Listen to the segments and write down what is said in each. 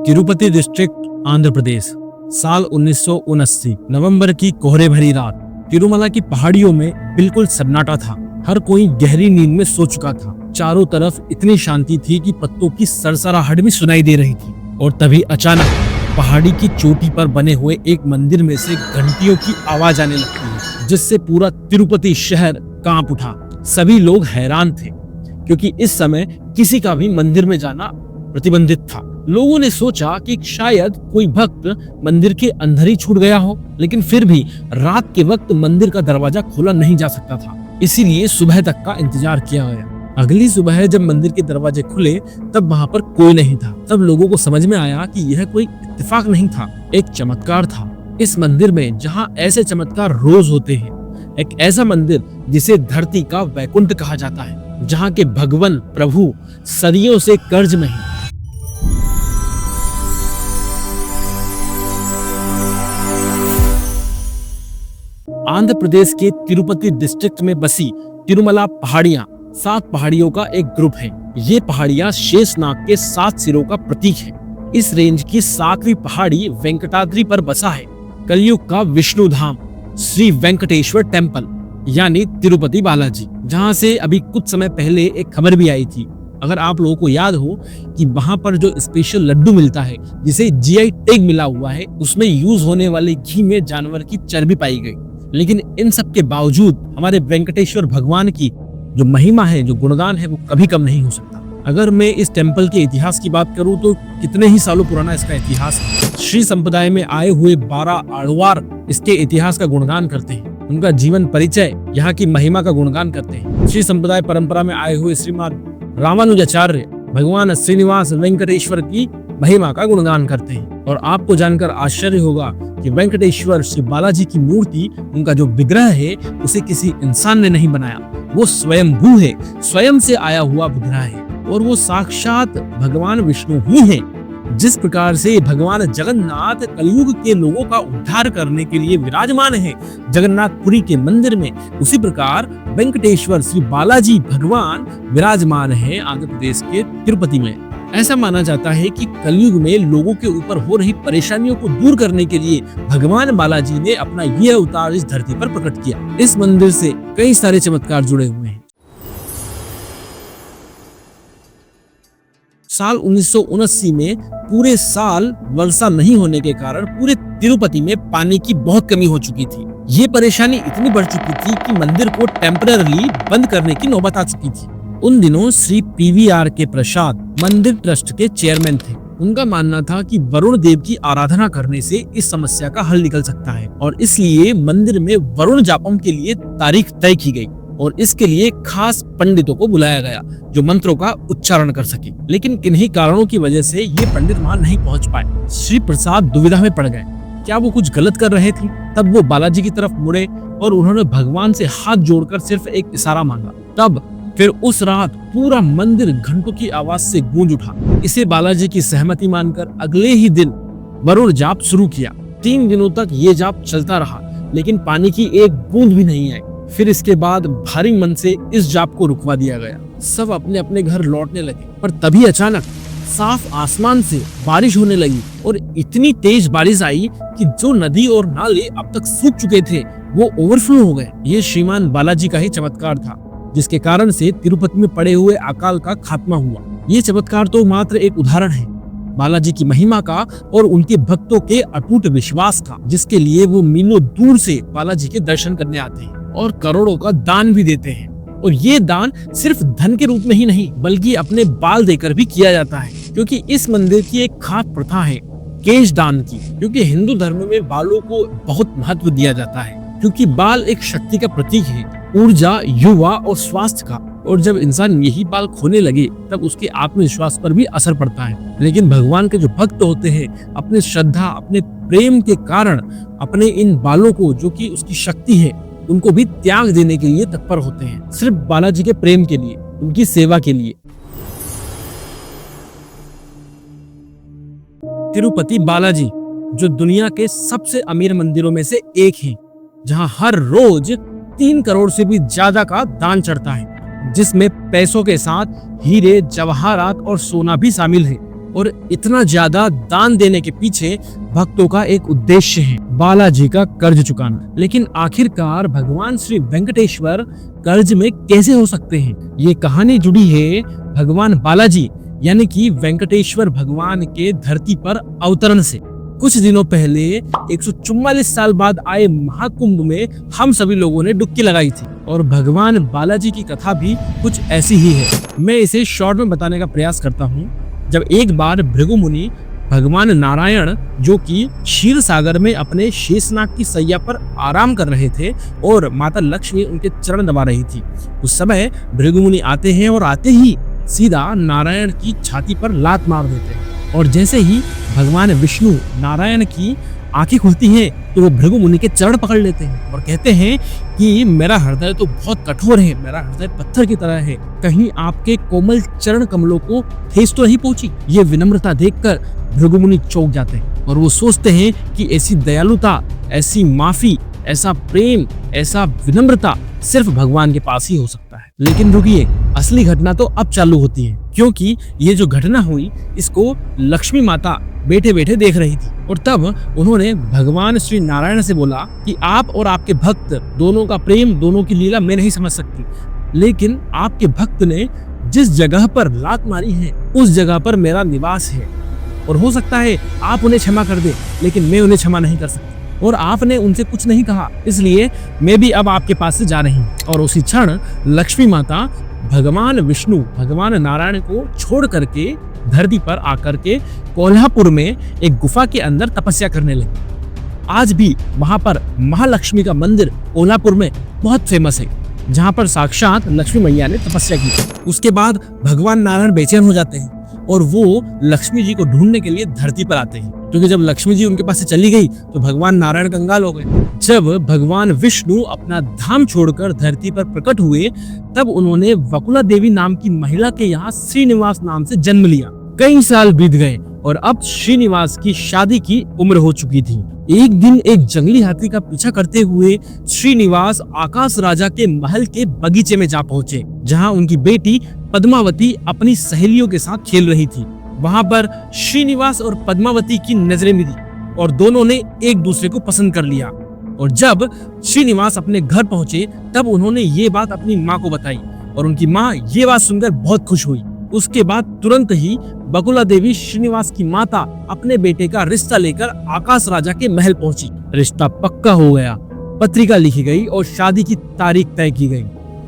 Tirupati district, Andhra Pradesh. साल 1979 नवंबर की कोहरे भरी रात। तिरुमला की पहाड़ियों में बिल्कुल सन्नाटा था। हर कोई गहरी नींद में सो चुका था। चारों तरफ इतनी शांति थी कि पत्तों की सरसराहट भी सुनाई दे रही थी। और तभी अचानक पहाड़ी की चोटी पर बने हुए एक मंदिर में से घंटियों की आवाज आने लगती है, जिससे पूरा तिरुपति शहर कांप उठा। सभी लोग हैरान थे, क्योंकि इस समय किसी का भी मंदिर में जाना प्रतिबंधित था। लोगों ने सोचा कि शायद कोई भक्त मंदिर के अंदर ही छूट गया हो, लेकिन फिर भी रात के वक्त मंदिर का दरवाजा खोला नहीं जा सकता था, इसीलिए सुबह तक का इंतजार किया गया। अगली सुबह जब मंदिर के दरवाजे खुले तब वहां पर कोई नहीं था। तब लोगों को समझ में आया कि यह कोई इत्तेफाक नहीं था, एक चमत्कार था। इस मंदिर में जहां ऐसे चमत्कार रोज होते हैं, एक ऐसा मंदिर जिसे धरती का वैकुंठ कहा जाता है, जहां के भगवान प्रभु सदियों से कर्ज में हैं। आंध्र प्रदेश के तिरुपति डिस्ट्रिक्ट में बसी तिरुमला पहाड़ियां 7 पहाड़ियों का एक ग्रुप है। ये पहाड़ियां शेषनाग के 7 सिरों का प्रतीक है। इस रेंज की 7वीं पहाड़ी वेंकटाद्रि पर बसा है कलयुग का विष्णु धाम श्री वेंकटेश्वर टेम्पल, यानी तिरुपति बालाजी, जहां से अभी कुछ समय पहले एक खबर भी आई थी। अगर आप लोगों को याद हो कि वहां पर जो स्पेशल लड्डू मिलता है जिसे जीआई टैग मिला हुआ है, उसमें यूज होने वाले घी में जानवर की चर्बी पाई गई। लेकिन इन सब के बावजूद हमारे वेंकटेश्वर भगवान की जो महिमा है, जो गुणगान है, वो कभी कम नहीं हो सकता। अगर मैं इस टेम्पल के इतिहास की बात करूं तो कितने ही सालों पुराना इसका इतिहास है। श्री संप्रदाय में आए हुए 12 आड़वार इसके इतिहास का गुणगान करते हैं। उनका जीवन परिचय यहाँ की महिमा का गुणगान करते हैं। श्री संप्रदाय परंपरा में आए हुए श्रीमान रामानुजाचार्य भगवान श्रीनिवास वेंकटेश्वर की महिमा का गुणगान करते हैं। और आपको जानकर आश्चर्य होगा कि वेंकटेश्वर श्री बालाजी की मूर्ति, उनका जो विग्रह है, उसे किसी इंसान ने नहीं बनाया। वो स्वयंभू है, स्वयं से आया हुआ विग्रह है, और वो साक्षात भगवान विष्णु ही हैं। जिस प्रकार से भगवान जगन्नाथ कलयुग के लोगों का उद्धार करने के लिए विराजमान है जगन्नाथपुरी के मंदिर में, उसी प्रकार वेंकटेश्वर श्री बालाजी भगवान विराजमान है आंध्र प्रदेश के तिरुपति में। ऐसा माना जाता है कि कलयुग में लोगों के ऊपर हो रही परेशानियों को दूर करने के लिए भगवान बालाजी ने अपना यह अवतार इस धरती पर प्रकट किया। इस मंदिर से कई सारे चमत्कार जुड़े हुए हैं। साल 1979 में पूरे साल वर्षा नहीं होने के कारण पूरे तिरुपति में पानी की बहुत कमी हो चुकी थी। ये परेशानी इतनी बढ़ चुकी थी कि मंदिर को टेम्पररी बंद करने की नौबत आ चुकी थी। उन दिनों श्री PVR के प्रसाद मंदिर ट्रस्ट के चेयरमैन थे। उनका मानना था कि वरुण देव की आराधना करने से इस समस्या का हल निकल सकता है, और इसलिए मंदिर में वरुण जापम के लिए तारीख तय की गई और इसके लिए खास पंडितों को बुलाया गया जो मंत्रों का उच्चारण कर सके। लेकिन किन्हीं कारणों की वजह से ये पंडित वहां नहीं पहुंच पाए। श्री प्रसाद दुविधा में पड़ गए। क्या वो कुछ गलत कर रहे थे? तब वो बालाजी की तरफ मुड़े और उन्होंने भगवान से हाथ जोड़कर सिर्फ एक इशारा मांगा। तब फिर उस रात पूरा मंदिर घंटों की आवाज से गूंज उठा। इसे बालाजी की सहमति मानकर अगले ही दिन वरुण जाप शुरू किया। 3 दिनों तक ये जाप चलता रहा, लेकिन पानी की एक बूंद भी नहीं आई। फिर इसके बाद भारी मन से इस जाप को रुकवा दिया गया। सब अपने अपने घर लौटने लगे, पर तभी अचानक साफ आसमान से बारिश होने लगी, और इतनी तेज बारिश आई कि जो नदी और नाले अब तक सूख चुके थे वो ओवरफ्लो हो गए। ये श्रीमान बालाजी का ही चमत्कार था, जिसके कारण से तिरुपति में पड़े हुए अकाल का खात्मा हुआ। ये चमत्कार तो मात्र एक उदाहरण है बालाजी की महिमा का और उनके भक्तों के अटूट विश्वास का, जिसके लिए वो मीलों दूर से बालाजी के दर्शन करने आते हैं और करोड़ों का दान भी देते हैं। और ये दान सिर्फ धन के रूप में ही नहीं, बल्कि अपने बाल देकर भी किया जाता है, क्योंकि इस मंदिर की एक खास प्रथा है केश दान की। क्योंकि हिंदू धर्म में बालों को बहुत महत्व दिया जाता है, क्योंकि बाल एक शक्ति का प्रतीक है, ऊर्जा, युवा और स्वास्थ्य का। और जब इंसान यही बाल खोने लगे तब उसके आत्मविश्वास पर भी असर पड़ता है। लेकिन भगवान के जो भक्त होते हैं, अपने श्रद्धा, अपने प्रेम के कारण अपने इन बालों को, जो कि उसकी शक्ति है, उनको भी त्याग देने के लिए तत्पर होते हैं, सिर्फ बालाजी के प्रेम के लिए, उनकी सेवा के लिए। तिरुपति बालाजी जो दुनिया के सबसे अमीर मंदिरों में से एक है, जहां हर रोज 3 करोड़ से भी ज्यादा का दान चढ़ता है, जिसमें पैसों के साथ हीरे, जवाहरात और सोना भी शामिल है। और इतना ज्यादा दान देने के पीछे भक्तों का एक उद्देश्य है, बालाजी का कर्ज चुकाना। लेकिन आखिरकार भगवान श्री वेंकटेश्वर कर्ज में कैसे हो सकते हैं? ये कहानी जुड़ी है भगवान बालाजी यानी कि वेंकटेश्वर भगवान के धरती पर अवतरण से। कुछ दिनों पहले 144 साल बाद आए महाकुंभ में हम सभी लोगों ने डुबकी लगाई थी और भगवान बालाजी की कथा भी कुछ ऐसी ही है। मैं इसे शॉर्ट में बताने का प्रयास करता हूँ। जब एक बार भृगु मुनि भगवान नारायण जो कि क्षीर सागर में अपने शेषनाग की सैया पर आराम कर रहे थे और माता लक्ष्मी उनके चरण दबा रही थी, उस समय भृगु मुनि आते हैं और आते ही सीधा नारायण की छाती पर लात मार देते हैं। और जैसे ही भगवान विष्णु नारायण की आंखें खुलती हैं तो वो भृगु मुनि के चरण पकड़ लेते हैं और कहते हैं कि मेरा हृदय तो बहुत कठोर है, मेरा हृदय पत्थर की तरह है, कहीं आपके कोमल चरण कमलों को ठेस तो नहीं पहुंची। ये विनम्रता देखकर भृगु मुनि चौंक जाते हैं और वो सोचते हैं कि ऐसी दयालुता, ऐसी माफी, ऐसा प्रेम, ऐसा विनम्रता सिर्फ भगवान के पास ही हो सकता है। लेकिन रुकिए, असली घटना तो अब चालू होती है, क्योंकि ये जो घटना हुई इसको लक्ष्मी माता बैठे बैठे देख रही थी और तब उन्होंने भगवान श्री नारायण से बोला कि आप और आपके भक्त दोनों का प्रेम, दोनों की लीला मैं नहीं समझ सकती, लेकिन आपके भक्त ने जिस जगह पर लात मारी है उस जगह पर मेरा निवास है और हो सकता है आप उन्हें क्षमा कर दे, लेकिन मैं उन्हें क्षमा नहीं कर सकती। और आपने उनसे कुछ नहीं कहा, इसलिए मैं भी अब आपके पास से जा रही हूँ। और उसी क्षण लक्ष्मी माता भगवान विष्णु, भगवान नारायण को छोड़ करके धरती पर आकर के कोल्हापुर में एक गुफा के अंदर तपस्या करने लगी। आज भी वहां पर महालक्ष्मी का मंदिर कोल्हापुर में बहुत फेमस है, जहां पर साक्षात लक्ष्मी मैया ने तपस्या की। उसके बाद भगवान नारायण बेचैन हो जाते हैं और वो लक्ष्मी जी को ढूंढने के लिए धरती पर आते हैं, क्योंकि जब लक्ष्मी जी उनके पास से चली गई तो भगवान नारायण कंगाल हो गए। जब भगवान विष्णु अपना धाम छोड़कर धरती पर प्रकट हुए तब उन्होंने वकुला देवी नाम की महिला के यहाँ श्रीनिवास नाम से जन्म लिया। कई साल बीत गए और अब श्रीनिवास की शादी की उम्र हो चुकी थी। एक दिन एक जंगली हाथी का पीछा करते हुए श्रीनिवास आकाश राजा के महल के बगीचे में जा पहुंचे, जहां उनकी बेटी पद्मावती अपनी सहेलियों के साथ खेल रही थी। वहां पर श्रीनिवास और पद्मावती की नजरें मिली और दोनों ने एक दूसरे को पसंद कर लिया। और जब श्रीनिवास अपने घर पहुंचे तब उन्होंने ये बात अपनी माँ को बताई और उनकी माँ ये बात सुनकर बहुत खुश हुई। उसके बाद तुरंत ही बकुला देवी श्रीनिवास की माता अपने बेटे का रिश्ता लेकर आकाश राजा के महल पहुंची। रिश्ता पक्का हो गया, पत्रिका लिखी गई और शादी की तारीख तय की गई।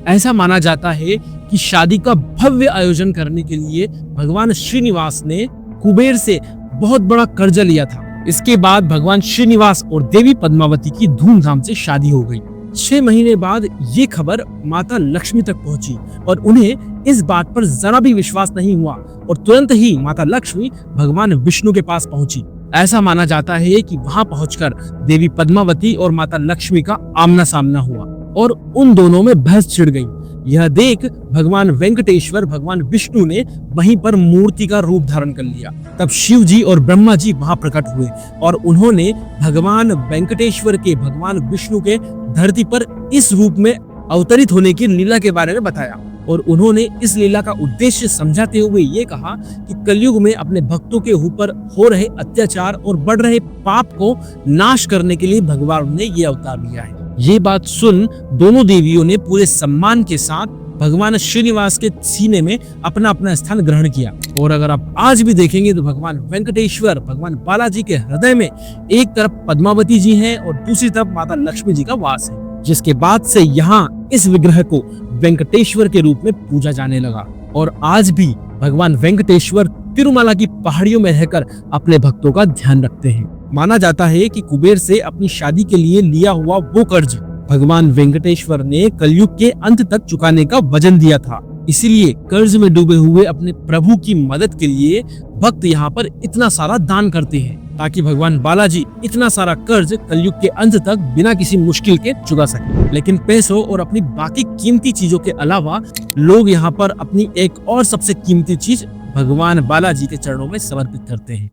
ऐसा माना जाता है कि शादी का भव्य आयोजन करने के लिए भगवान श्रीनिवास ने कुबेर से बहुत बड़ा कर्जा लिया था। इसके बाद भगवान श्रीनिवास और देवी पद्मावती की धूमधाम से शादी हो गई। 6 महीने बाद ये खबर माता लक्ष्मी तक पहुंची और उन्हें इस बात पर जरा भी विश्वास नहीं हुआ और तुरंत ही माता लक्ष्मी भगवान विष्णु के पास पहुंची। ऐसा माना जाता है कि वहां पहुंचकर देवी पद्मावती और माता लक्ष्मी का आमना सामना हुआ और उन दोनों में बहस छिड़ गई। यह देख भगवान वेंकटेश्वर, भगवान विष्णु ने वहीं पर मूर्ति का रूप धारण कर लिया। तब शिव जी और ब्रह्मा जी वहां प्रकट हुए और उन्होंने भगवान वेंकटेश्वर के, भगवान विष्णु के धरती पर इस रूप में अवतरित होने की लीला के बारे में बताया और उन्होंने इस लीला का उद्देश्य समझाते हुए ये कहा कि कलयुग में अपने भक्तों के ऊपर हो रहे अत्याचार और बढ़ रहे पाप को नाश करने के लिए भगवान ने ये अवतार लिया है। ये बात सुन दोनों देवियों ने पूरे सम्मान के साथ भगवान श्रीनिवास के सीने में अपना अपना स्थान ग्रहण किया। और अगर आप आज भी देखेंगे तो भगवान वेंकटेश्वर, भगवान बालाजी के हृदय में एक तरफ पद्मावती जी हैं और दूसरी तरफ माता लक्ष्मी जी का वास है, जिसके बाद से यहाँ इस विग्रह को वेंकटेश्वर के रूप में पूजा जाने लगा। और आज भी भगवान वेंकटेश्वर तिरुमला की पहाड़ियों में रहकर अपने भक्तों का ध्यान रखते हैं। माना जाता है कि कुबेर से अपनी शादी के लिए लिया हुआ वो कर्ज भगवान वेंकटेश्वर ने कलयुग के अंत तक चुकाने का वचन दिया था। इसीलिए कर्ज में डूबे हुए अपने प्रभु की मदद के लिए भक्त यहाँ पर इतना सारा दान करते हैं, ताकि भगवान बालाजी इतना सारा कर्ज कलयुग के अंत तक बिना किसी मुश्किल के चुका सके। लेकिन पैसों और अपनी बाकी कीमती चीजों के अलावा लोग यहाँ पर अपनी एक और सबसे कीमती चीज भगवान बालाजी के चरणों में समर्पित करते हैं।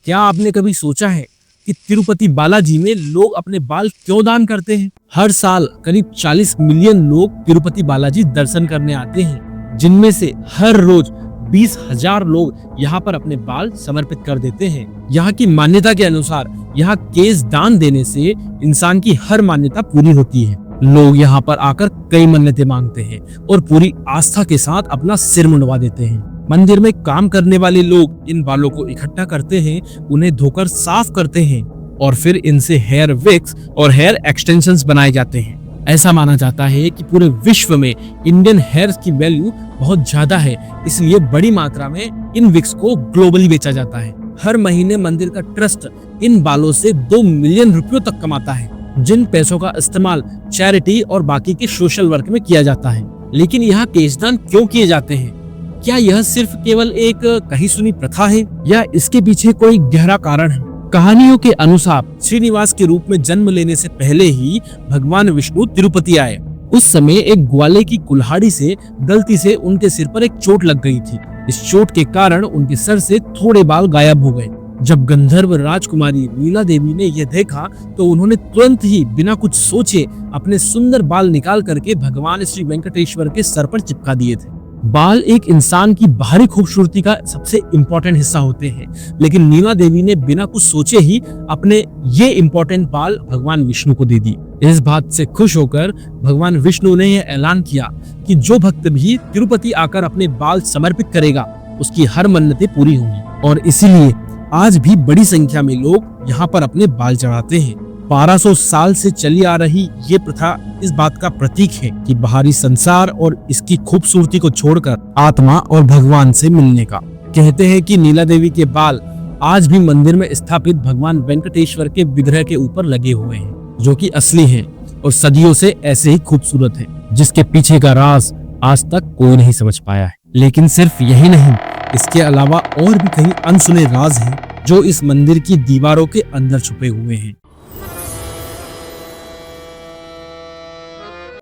क्या आपने कभी सोचा है कि तिरुपति बालाजी में लोग अपने बाल क्यों दान करते हैं? हर साल करीब 40 मिलियन लोग तिरुपति बालाजी दर्शन करने आते हैं जिनमें से हर रोज 20,000 लोग यहाँ पर अपने बाल समर्पित कर देते हैं। यहाँ की मान्यता के अनुसार यहाँ केश दान देने से इंसान की हर मान्यता पूरी होती है। लोग यहाँ पर आकर कई मन्नतें मांगते हैं और पूरी आस्था के साथ अपना सिर मुंडवा देते हैं। मंदिर में काम करने वाले लोग इन बालों को इकट्ठा करते हैं, उन्हें धोकर साफ करते हैं और फिर इनसे हेयर विक्स और हेयर एक्सटेंशंस बनाए जाते हैं। ऐसा माना जाता है कि पूरे विश्व में इंडियन हेयर की वैल्यू बहुत ज्यादा है, इसलिए बड़ी मात्रा में इन विक्स को ग्लोबली बेचा जाता है। हर महीने मंदिर का ट्रस्ट इन बालों से 2 मिलियन रुपयों तक कमाता है, जिन पैसों का इस्तेमाल चैरिटी और बाकी के सोशल वर्क में किया जाता है। लेकिन यहाँ केशदान क्यों किए जाते हैं? क्या यह सिर्फ केवल एक कही सुनी प्रथा है या इसके पीछे कोई गहरा कारण है? कहानियों के अनुसार श्रीनिवास के रूप में जन्म लेने से पहले ही भगवान विष्णु तिरुपति आए। उस समय एक ग्वाले की कुल्हाड़ी से गलती से उनके सिर पर एक चोट लग गई थी। इस चोट के कारण उनके सर से थोड़े बाल गायब हो गए। जब गंधर्व राजकुमारी नीला देवी ने यह देखा तो उन्होंने तुरंत ही बिना कुछ सोचे अपने सुंदर बाल निकाल करके भगवान श्री वेंकटेश्वर के सर पर चिपका दिए थे। बाल एक इंसान की बाहरी खूबसूरती का सबसे इम्पोर्टेंट हिस्सा होते हैं, लेकिन नीला देवी ने बिना कुछ सोचे ही अपने ये इम्पोर्टेंट बाल भगवान विष्णु को दे दी। इस बात से खुश होकर भगवान विष्णु ने यह ऐलान किया कि जो भक्त भी तिरुपति आकर अपने बाल समर्पित करेगा उसकी हर मन्नतें पूरी होंगी। और इसीलिए आज भी बड़ी संख्या में लोग यहाँ पर अपने बाल चढ़ाते हैं। 1200 साल से चली आ रही ये प्रथा इस बात का प्रतीक है कि बाहरी संसार और इसकी खूबसूरती को छोड़कर आत्मा और भगवान से मिलने का। कहते हैं कि नीला देवी के बाल आज भी मंदिर में स्थापित भगवान वेंकटेश्वर के विग्रह के ऊपर लगे हुए हैं, जो कि असली हैं और सदियों से ऐसे ही खूबसूरत हैं, जिसके पीछे का राज आज तक कोई नहीं समझ पाया है। लेकिन सिर्फ यही नहीं, इसके अलावा और भी कई अनसुने राज हैं जो इस मंदिर की दीवारों के अंदर छुपे हुए हैं।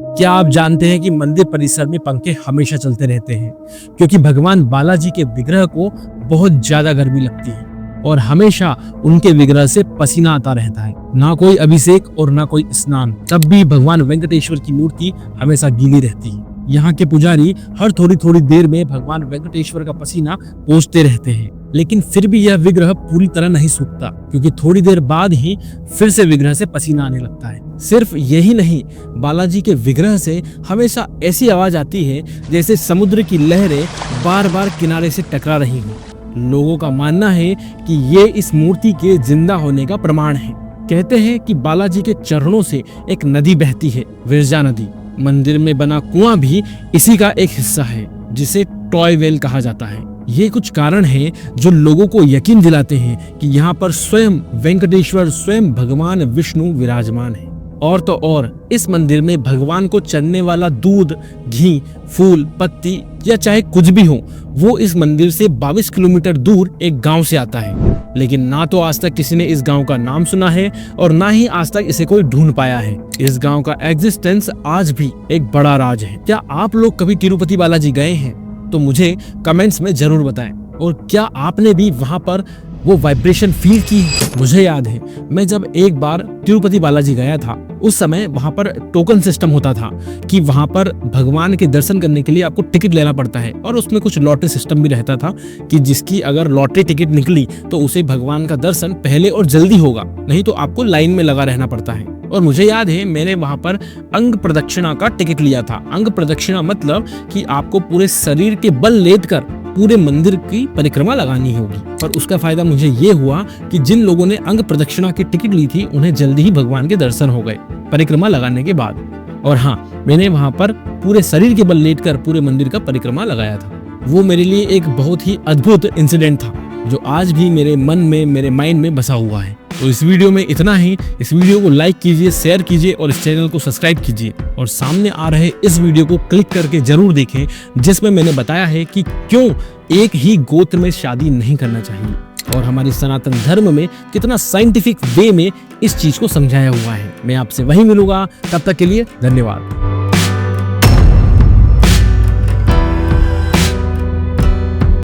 क्या आप जानते हैं कि मंदिर परिसर में पंखे हमेशा चलते रहते हैं, क्योंकि भगवान बालाजी के विग्रह को बहुत ज्यादा गर्मी लगती है और हमेशा उनके विग्रह से पसीना आता रहता है। ना कोई अभिषेक और ना कोई स्नान, तब भी भगवान वेंकटेश्वर की मूर्ति हमेशा गीली रहती है। यहाँ के पुजारी हर थोड़ी थोड़ी देर में भगवान वेंकटेश्वर का पसीना पोंछते रहते हैं, लेकिन फिर भी यह विग्रह पूरी तरह नहीं सूखता, क्योंकि थोड़ी देर बाद ही फिर से विग्रह से पसीना आने लगता है। सिर्फ यही नहीं, बालाजी के विग्रह से हमेशा ऐसी आवाज आती है जैसे समुद्र की लहरें बार बार किनारे से टकरा रही हो। लोगों का मानना है कि ये इस मूर्ति के जिंदा होने का प्रमाण है। कहते हैं कि बालाजी के चरणों से एक नदी बहती है, विरजा नदी। मंदिर में बना कुआं भी इसी का एक हिस्सा है, जिसे टॉय वेल कहा जाता है। ये कुछ कारण हैं जो लोगों को यकीन दिलाते हैं कि यहाँ पर स्वयं वेंकटेश्वर, स्वयं भगवान विष्णु विराजमान है। और तो और इस मंदिर में भगवान को चढ़ने वाला दूध, घी, फूल, पत्ती या चाहे कुछ भी हो, वो इस मंदिर से 22 किलोमीटर दूर एक गांव से आता है। लेकिन ना तो आज तक किसी ने इस गांव का नाम सुना है और ना ही आज तक इसे कोई ढूंढ पाया है। इस गांव का एग्जिस्टेंस आज भी एक बड़ा राज है। क्या आप लोग कभी तिरुपति बालाजी गए हैं? तो मुझे कमेंट्स में जरूर बताएं। और क्या आपने भी वहां पर वो वाइब्रेशन फील की? मुझे याद है, मैं जब एक बार तिरुपति बालाजी गया था, उस समय वहां पर टोकन सिस्टम होता था कि वहां पर भगवान के दर्शन करने के लिए आपको टिकट लेना पड़ता है, और उसमें कुछ लॉटरी सिस्टम भी रहता था कि जिसकी अगर लॉटरी टिकट निकली तो उसे भगवान का दर्शन पहले और जल्दी होगा, नहीं तो आपको लाइन में लगा रहना पड़ता है। और मुझे याद है, मैंने वहां पर अंग प्रदक्षिणा का टिकट लिया था। अंग प्रदक्षिणा मतलब कि आपको पूरे शरीर के बल लेद कर पूरे मंदिर की परिक्रमा लगानी होगी। पर उसका फायदा मुझे ये हुआ कि जिन लोगों ने अंग प्रदक्षिणा की टिकट ली थी उन्हें जल्दी ही भगवान के दर्शन हो गए परिक्रमा लगाने के बाद। और हाँ, मैंने वहां पर पूरे शरीर के बल लेट कर पूरे मंदिर का परिक्रमा लगाया था। वो मेरे लिए एक बहुत ही अद्भुत इंसिडेंट था, जो आज भी मेरे मन में, मेरे माइंड में बसा हुआ है। तो इस वीडियो में इतना ही। इस वीडियो को लाइक कीजिए, शेयर कीजिए और इस चैनल को सब्सक्राइब कीजिए। और सामने आ रहे इस वीडियो को क्लिक करके जरूर देखें, जिसमें मैंने बताया है कि क्यों एक ही गोत्र में शादी नहीं करना चाहिए और हमारी सनातन धर्म में कितना साइंटिफिक वे में इस चीज को समझाया हुआ है। मैं आपसे वहीं मिलूंगा, तब तक के लिए धन्यवाद।